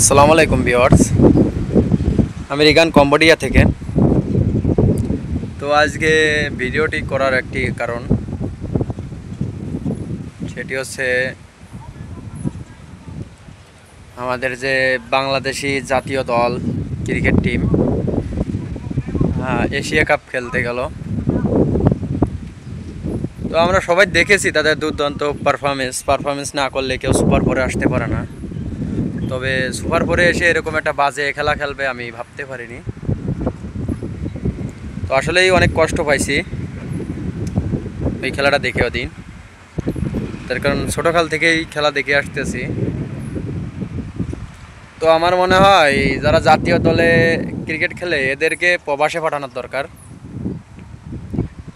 আসসালামু আলাইকুম ভিউয়ার্স, আমি রিগান কম্বোডিয়া থেকে। তো আজকে ভিডিওটি করার একটি কারণ, সেটি হচ্ছে আমাদের যে বাংলাদেশি জাতীয় দল ক্রিকেট টিম এশিয়া কাপ খেলতে গেল। তো আমরা সবাই দেখেছি তাদের দুর্দান্ত পারফরমেন্স না করলে কেউ সুপার ফোরে আসতে পারে না। তবে সুপার ফোরে এসে এরকম একটা বাজে খেলা খেলবে আমি ভাবতে পারিনি। তো আসলেই অনেক কষ্ট পাইছি এই খেলাটা দেখে ওদিন, তার কারণ ছোটোকাল থেকেই খেলা দেখে আসতেছি। তো আমার মনে হয় যারা জাতীয় দলে ক্রিকেট খেলে এদেরকে প্রবাসে পাঠানোর দরকার।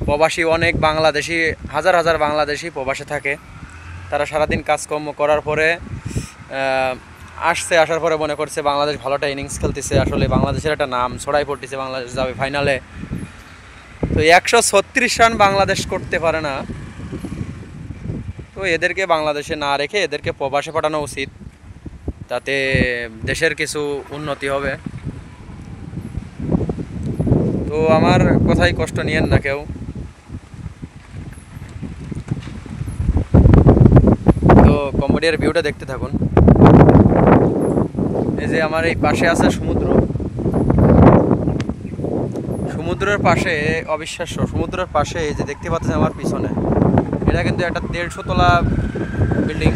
প্রবাসী অনেক বাংলাদেশি, হাজার হাজার বাংলাদেশি প্রবাসে থাকে। তারা সারাদিন কাজকর্ম করার পরে আসার পরে মনে করছে বাংলাদেশ ভালোটা ইনিংস খেলতেছে, আসলে বাংলাদেশের একটা নাম ছড়াই পড়তেছে, বাংলাদেশ যাবে ফাইনালে। তো 136 রান বাংলাদেশ করতে পারে না। তো এদেরকে বাংলাদেশে না রেখে এদেরকে প্রবাসে পাঠানো উচিত, তাতে দেশের কিছু উন্নতি হবে। তো আমার কথাই কষ্ট নিয়েন না কেউ। তো কম্বোডিয়ার ভিউটা দেখতে থাকুন। এই যে আমার এই পাশে আছে সমুদ্র, সমুদ্রের পাশে অবিশ্বাস্য, সমুদ্রের পাশে এই যে দেখতে পাচ্ছেন আমার পিছনে, এটা কিন্তু একটা 150 তলা বিল্ডিং,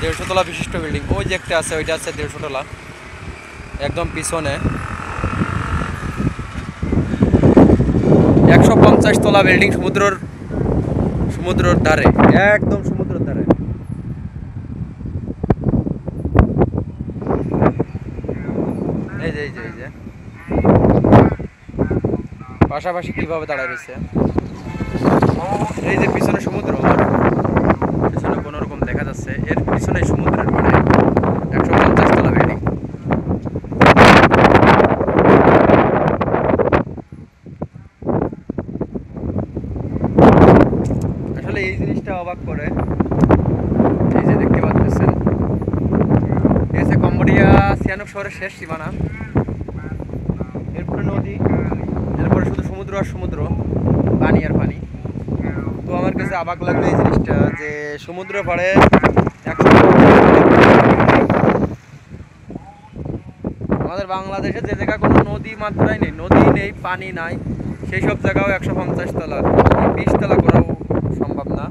150 তলা বিশিষ্ট বিল্ডিং। ওই যে একটা আছে, ওইটা আছে 150 তলা, একদম পিছনে 150 তলা বিল্ডিং সমুদ্রের ধারে, একদম সমুদ্রের ধারে। এই যে এই যে এই যে পাশাপাশি কিভাবে দাঁড়ায় রয়েছে। এই যে পিছনে সমুদ্র, পিছনে কোনো রকম দেখা যাচ্ছে, এর পিছনে সমুদ্রের পাড়ে 150 তলা বিল্ডিং। আসলে এই জিনিসটা অবাক করে। এই যে দেখতে পাচ্ছেন, এই যে কম্বোডিয়া সিয়ানুক শহরের শেষ সীমানা, এরপরে নদী, এরপরে শুধু সমুদ্র আর সমুদ্র, পানি আর পানি। তো আমার কাছে অবাক লাগলো এই জিনিসটা, যে সমুদ্র পাড়ে আমাদের বাংলাদেশে যে জায়গা কোনো নদী মাত্রায় নেই, নদী নেই, পানি নাই, সেই সব জায়গাও 150 তলা, 20 তলা করাও সম্ভব না,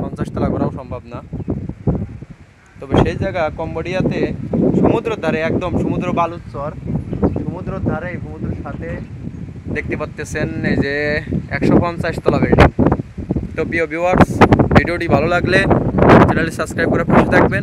50 তলা করাও সম্ভব না। তবে সেই জায়গা কম্বোডিয়াতে সমুদ্রের ধারে, একদম সমুদ্র বালুচর, সমুদ্রের ধারে, সমুদ্রের সাথে দেখতে পাচ্ছেন এই যে 150 তলা বিল্ডিং। তো প্রিয় ভিউয়ার্স, ভিডিওটি ভালো লাগলে চ্যানেলটি সাবস্ক্রাইব করে পাশে থাকবেন।